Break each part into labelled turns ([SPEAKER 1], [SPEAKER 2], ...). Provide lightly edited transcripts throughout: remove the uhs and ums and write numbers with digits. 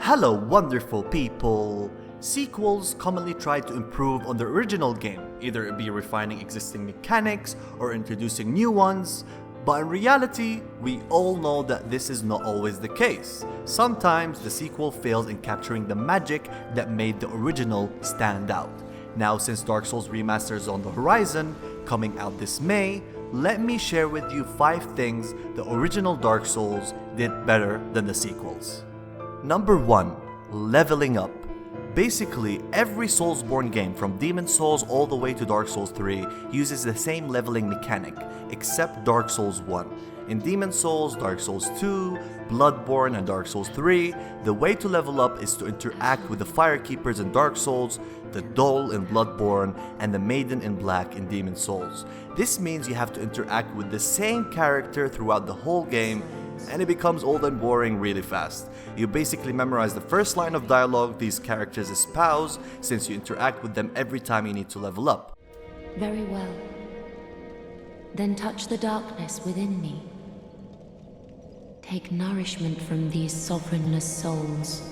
[SPEAKER 1] Hello wonderful people! Sequels commonly try to improve on the original game, either it be refining existing mechanics or introducing new ones, but in reality, we all know that this is not always the case. Sometimes the sequel fails in capturing the magic that made the original stand out. Now since Dark Souls Remaster is on the horizon, coming out this May, let me share with you 5 things the original Dark Souls did better than the sequels. Number 1. Leveling up. Basically, every Soulsborne game from Demon's Souls all the way to Dark Souls 3 uses the same leveling mechanic, except Dark Souls 1. In Demon's Souls, Dark Souls 2, Bloodborne, and Dark Souls 3, the way to level up is to interact with the Firekeepers in Dark Souls, the Dole in Bloodborne, and the Maiden in Black in Demon's Souls. This means you have to interact with the same character throughout the whole game, and it becomes old and boring really fast. You basically memorize the first line of dialogue these characters espouse, since you interact with them every time you need to level up.
[SPEAKER 2] Very well. Then touch the darkness within me. Take nourishment from these sovereignless souls.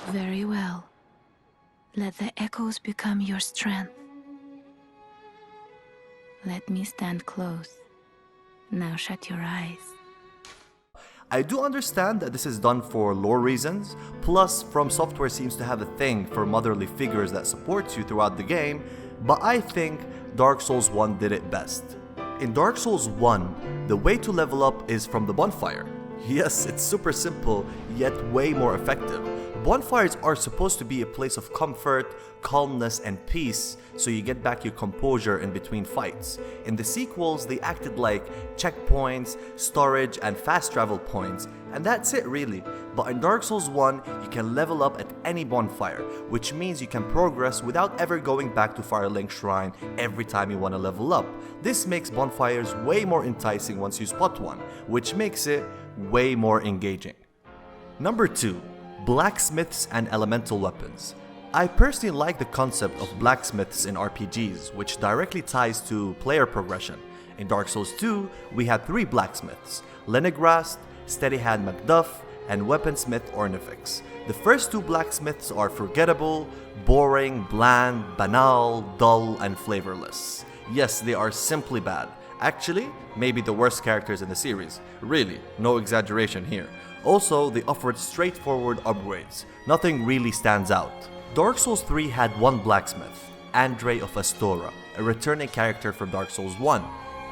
[SPEAKER 3] Very well. Let the echoes become your strength. Let me stand close. Now shut your eyes.
[SPEAKER 1] I do understand that this is done for lore reasons, plus From Software seems to have a thing for motherly figures that supports you throughout the game, but I think Dark Souls 1 did it best. In Dark Souls 1, the way to level up is from the bonfire. Yes, it's super simple, yet way more effective. Bonfires are supposed to be a place of comfort, calmness, and peace, so you get back your composure in between fights. In the sequels, they acted like checkpoints, storage, and fast travel points, and that's it really. But in Dark Souls 1, you can level up at any bonfire, which means you can progress without ever going back to Firelink Shrine every time you want to level up. This makes bonfires way more enticing once you spot one, which makes it way more engaging. Number 2. Blacksmiths and Elemental weapons. I personally like the concept of blacksmiths in RPGs, which directly ties to player progression. In Dark Souls 2, we had 3 blacksmiths, Lenegrast, Steadyhand Macduff, and Weaponsmith Ornifex. The first 2 blacksmiths are forgettable, boring, bland, banal, dull, and flavorless. Yes, they are simply bad. Actually, maybe the worst characters in the series. Really, no exaggeration here. Also, they offered straightforward upgrades. Nothing really stands out. Dark Souls 3 had 1 blacksmith, Andre of Astora, a returning character from Dark Souls 1.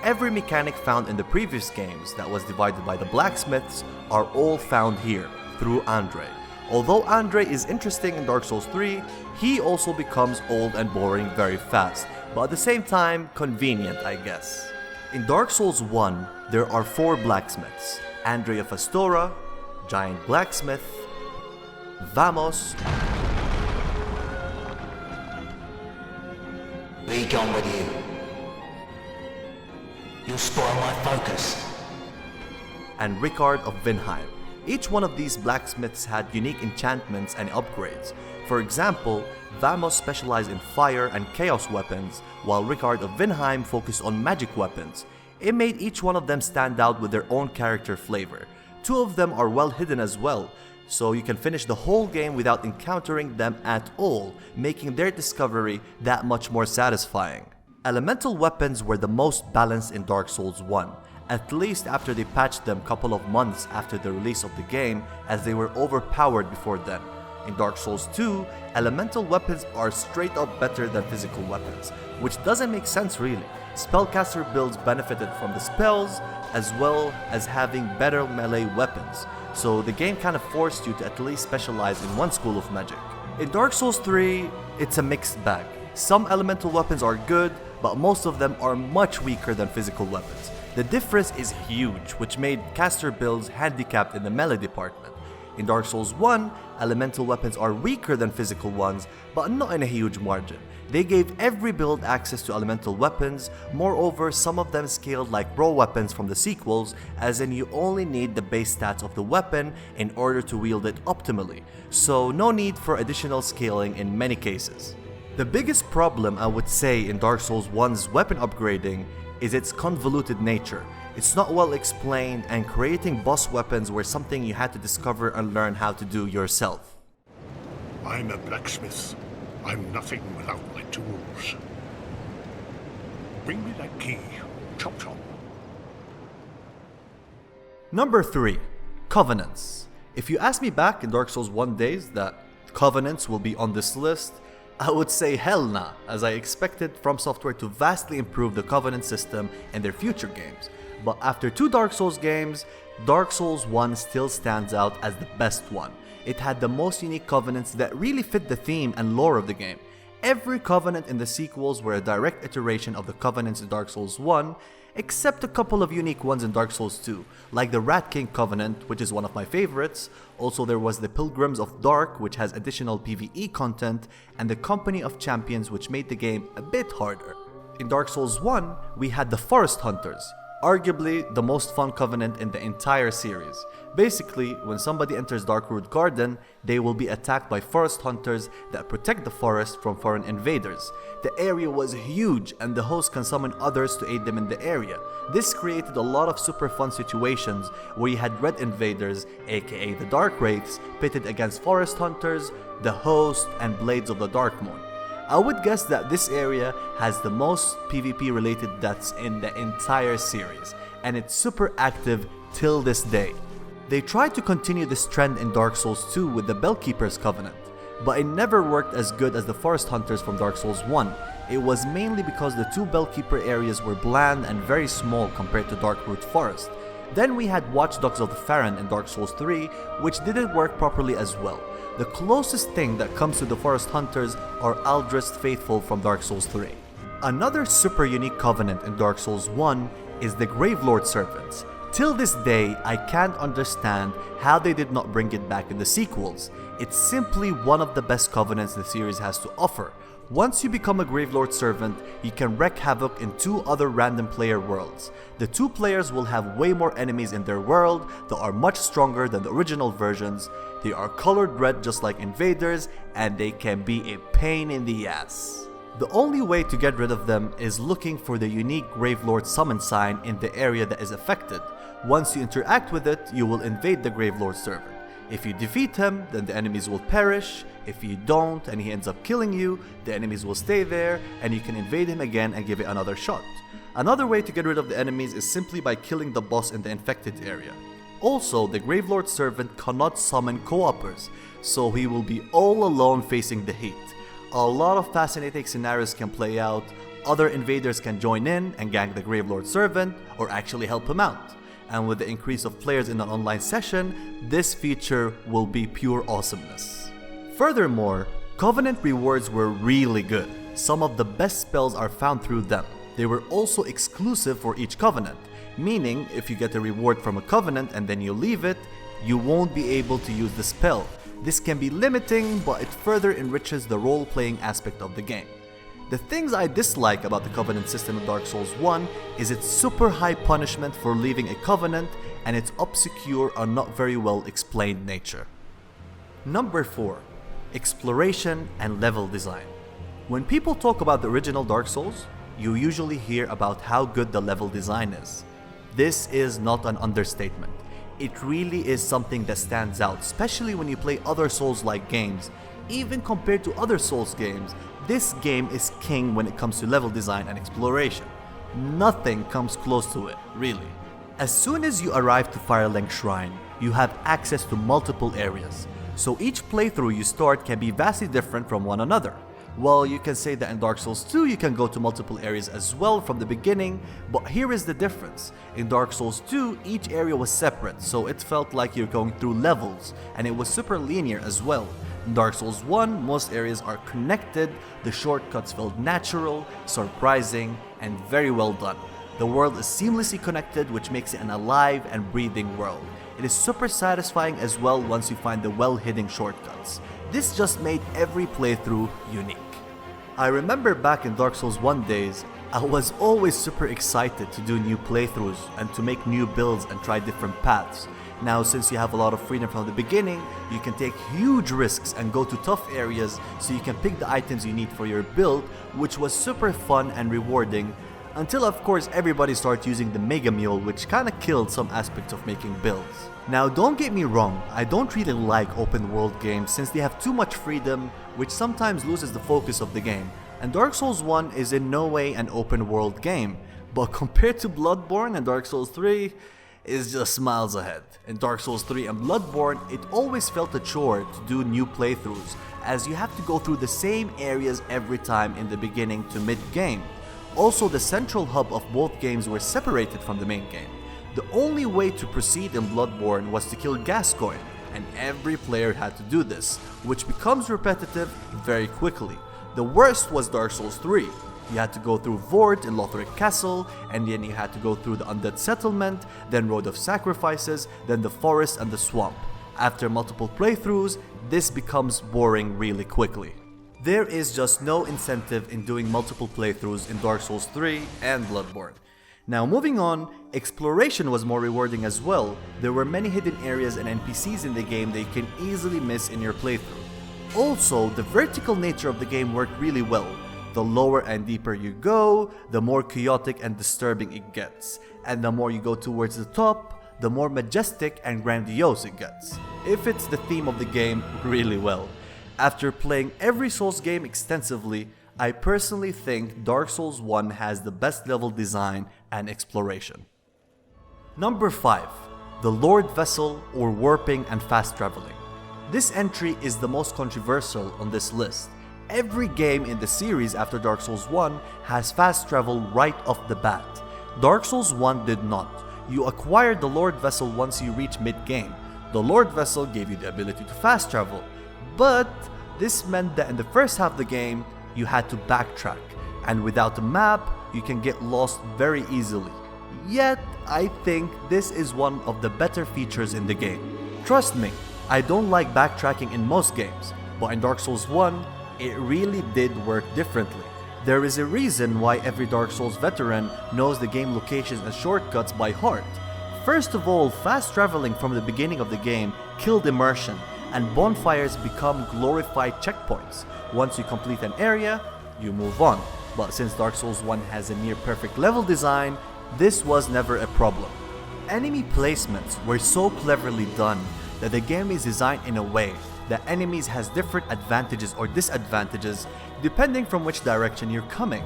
[SPEAKER 1] Every mechanic found in the previous games that was divided by the blacksmiths are all found here, through Andre. Although Andre is interesting in Dark Souls 3, he also becomes old and boring very fast, but at the same time, convenient I guess. In Dark Souls 1, there are 4 blacksmiths, Andre of Astora, Giant Blacksmith, Vamos,
[SPEAKER 4] Be gone with you. You'll spoil my focus.
[SPEAKER 1] and Ricard of Vinheim. Each one of these blacksmiths had unique enchantments and upgrades. For example, Vamos specialized in fire and chaos weapons, while Ricard of Vinheim focused on magic weapons. It made each one of them stand out with their own character flavor. 2 of them are well hidden as well, so you can finish the whole game without encountering them at all, making their discovery that much more satisfying. Elemental weapons were the most balanced in Dark Souls 1, at least after they patched them a couple of months after the release of the game, as they were overpowered before then. In Dark Souls 2, elemental weapons are straight up better than physical weapons, which doesn't make sense really. Spellcaster builds benefited from the spells, as well as having better melee weapons, so the game kind of forced you to at least specialize in one school of magic. In Dark Souls 3, it's a mixed bag. Some elemental weapons are good, but most of them are much weaker than physical weapons. The difference is huge, which made caster builds handicapped in the melee department. In Dark Souls 1, elemental weapons are weaker than physical ones, but not in a huge margin. They gave every build access to elemental weapons. Moreover, some of them scaled like raw weapons from the sequels, as in you only need the base stats of the weapon in order to wield it optimally, so no need for additional scaling in many cases. The biggest problem I would say in Dark Souls 1's weapon upgrading is its convoluted nature. It's not well explained, and creating boss weapons were something you had to discover and learn how to do yourself.
[SPEAKER 5] I'm a blacksmith. I'm nothing without my tools. Bring me that key. Chop chop.
[SPEAKER 1] Number 3. Covenants. If you asked me back in Dark Souls 1 days that Covenants will be on this list, I would say hell nah, as I expected From Software to vastly improve the Covenant system in their future games. But after 2 Dark Souls games, Dark Souls 1 still stands out as the best one. It had the most unique Covenants that really fit the theme and lore of the game. Every Covenant in the sequels were a direct iteration of the Covenants in Dark Souls 1, except a couple of unique ones in Dark Souls 2, like the Rat King Covenant, which is one of my favorites. Also there was the Pilgrims of Dark, which has additional PvE content, and the Company of Champions, which made the game a bit harder. In Dark Souls 1, we had the Forest Hunters, arguably the most fun Covenant in the entire series. Basically, when somebody enters Darkroot Garden, they will be attacked by forest hunters that protect the forest from foreign invaders. The area was huge and the host can summon others to aid them in the area. This created a lot of super fun situations where you had red invaders, aka the Dark Wraiths, pitted against forest hunters, the host, and Blades of the Darkmoon. I would guess that this area has the most PvP related deaths in the entire series, and it's super active till this day. They tried to continue this trend in Dark Souls 2 with the Bellkeeper's Covenant, but it never worked as good as the Forest Hunters from Dark Souls 1. It was mainly because the 2 Bellkeeper areas were bland and very small compared to Darkroot Forest. Then we had Watchdogs of the Farron in Dark Souls 3, which didn't work properly as well. The closest thing that comes to the Forest Hunters are Aldrist Faithful from Dark Souls 3. Another super unique Covenant in Dark Souls 1 is the Gravelord Servants. Till this day, I can't understand how they did not bring it back in the sequels. It's simply one of the best Covenants the series has to offer. Once you become a Gravelord Servant, you can wreak havoc in 2 other random player worlds. The 2 players will have way more enemies in their world that are much stronger than the original versions. They are colored red just like invaders, and they can be a pain in the ass. The only way to get rid of them is looking for the unique Gravelord summon sign in the area that is affected. Once you interact with it, you will invade the Gravelord Servant. If you defeat him, then the enemies will perish. If you don't and he ends up killing you, the enemies will stay there and you can invade him again and give it another shot. Another way to get rid of the enemies is simply by killing the boss in the infected area. Also, the Gravelord Servant cannot summon co-opers, so he will be all alone facing the heat. A lot of fascinating scenarios can play out. Other invaders can join in and gank the Gravelord Servant or actually help him out. And with the increase of players in an online session, this feature will be pure awesomeness. Furthermore, Covenant rewards were really good. Some of the best spells are found through them. They were also exclusive for each Covenant, meaning if you get a reward from a Covenant and then you leave it, you won't be able to use the spell. This can be limiting, but it further enriches the role-playing aspect of the game. The things I dislike about the Covenant system in Dark Souls 1 is its super high punishment for leaving a Covenant and its obscure or not very well explained nature. Number 4. Exploration and level design. When people talk about the original Dark Souls, you usually hear about how good the level design is. This is not an understatement. It really is something that stands out, especially when you play other Souls-like games. Even compared to other Souls games, this game is king when it comes to level design and exploration. Nothing comes close to it, really. As soon as you arrive to Firelink Shrine, you have access to multiple areas, so each playthrough you start can be vastly different from one another. Well, you can say that in Dark Souls 2 you can go to multiple areas as well from the beginning, but here is the difference. In Dark Souls 2, each area was separate, so it felt like you're going through levels, and it was super linear as well. In Dark Souls 1, most areas are connected, the shortcuts felt natural, surprising, and very well done. The world is seamlessly connected, which makes it an alive and breathing world. It is super satisfying as well once you find the well-hidden shortcuts. This just made every playthrough unique. I remember back in Dark Souls 1 days, I was always super excited to do new playthroughs and to make new builds and try different paths. Now, since you have a lot of freedom from the beginning, you can take huge risks and go to tough areas so you can pick the items you need for your build, which was super fun and rewarding. Until of course everybody started using the Mega Mule, which kinda killed some aspects of making builds. Now don't get me wrong, I don't really like open world games since they have too much freedom, which sometimes loses the focus of the game. And Dark Souls 1 is in no way an open world game, but compared to Bloodborne and Dark Souls 3, is just miles ahead. In Dark Souls 3 and Bloodborne, it always felt a chore to do new playthroughs, as you have to go through the same areas every time in the beginning to mid-game. Also, the central hub of both games were separated from the main game. The only way to proceed in Bloodborne was to kill Gascoigne, and every player had to do this, which becomes repetitive very quickly. The worst was Dark Souls 3. You had to go through Vord in Lothric Castle, and then you had to go through the Undead Settlement, then Road of Sacrifices, then the Forest and the Swamp. After multiple playthroughs, this becomes boring really quickly. There is just no incentive in doing multiple playthroughs in Dark Souls 3 and Bloodborne. Now moving on, exploration was more rewarding as well. There were many hidden areas and NPCs in the game that you can easily miss in your playthrough. Also, the vertical nature of the game worked really well. The lower and deeper you go, the more chaotic and disturbing it gets. And the more you go towards the top, the more majestic and grandiose it gets. It fits the theme of the game really well. After playing every Souls game extensively, I personally think Dark Souls 1 has the best level design and exploration. Number 5. The Lordvessel, or warping and fast traveling. This entry is the most controversial on this list. Every game in the series after Dark Souls 1 has fast travel right off the bat. Dark Souls 1 did not. You acquired the Lordvessel once you reach mid-game. The Lordvessel gave you the ability to fast travel, but this meant that in the first half of the game, you had to backtrack, and without a map, you can get lost very easily. Yet, I think this is one of the better features in the game. Trust me, I don't like backtracking in most games, but in Dark Souls 1, it really did work differently. There is a reason why every Dark Souls veteran knows the game locations and shortcuts by heart. First of all, fast traveling from the beginning of the game killed immersion, and bonfires become glorified checkpoints. Once you complete an area, you move on. But since Dark Souls 1 has a near perfect level design, this was never a problem. Enemy placements were so cleverly done that the game is designed in a way that enemies has different advantages or disadvantages depending from which direction you're coming.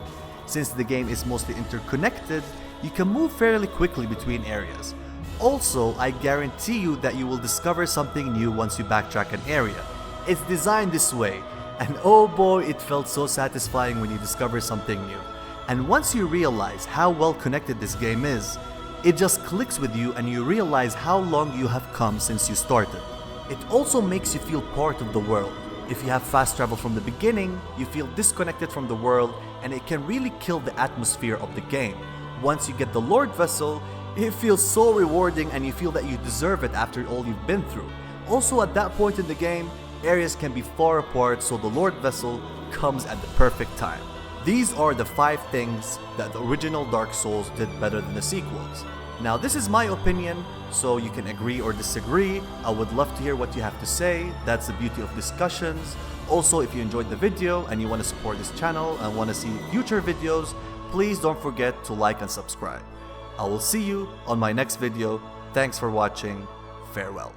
[SPEAKER 1] Since the game is mostly interconnected, you can move fairly quickly between areas. Also, I guarantee you that you will discover something new once you backtrack an area. It's designed this way, and oh boy, it felt so satisfying when you discover something new. And once you realize how well connected this game is, it just clicks with you and you realize how long you have come since you started. It also makes you feel part of the world. If you have fast travel from the beginning, you feel disconnected from the world, and it can really kill the atmosphere of the game. Once you get the Lordvessel, it feels so rewarding and you feel that you deserve it after all you've been through. Also, at that point in the game, areas can be far apart, so the Lordvessel comes at the perfect time. These are the 5 things that the original Dark Souls did better than the sequels. Now, this is my opinion, so you can agree or disagree. I would love to hear what you have to say. That's the beauty of discussions. Also, if you enjoyed the video and you want to support this channel and want to see future videos, please don't forget to like and subscribe. I will see you on my next video. Thanks for watching. Farewell.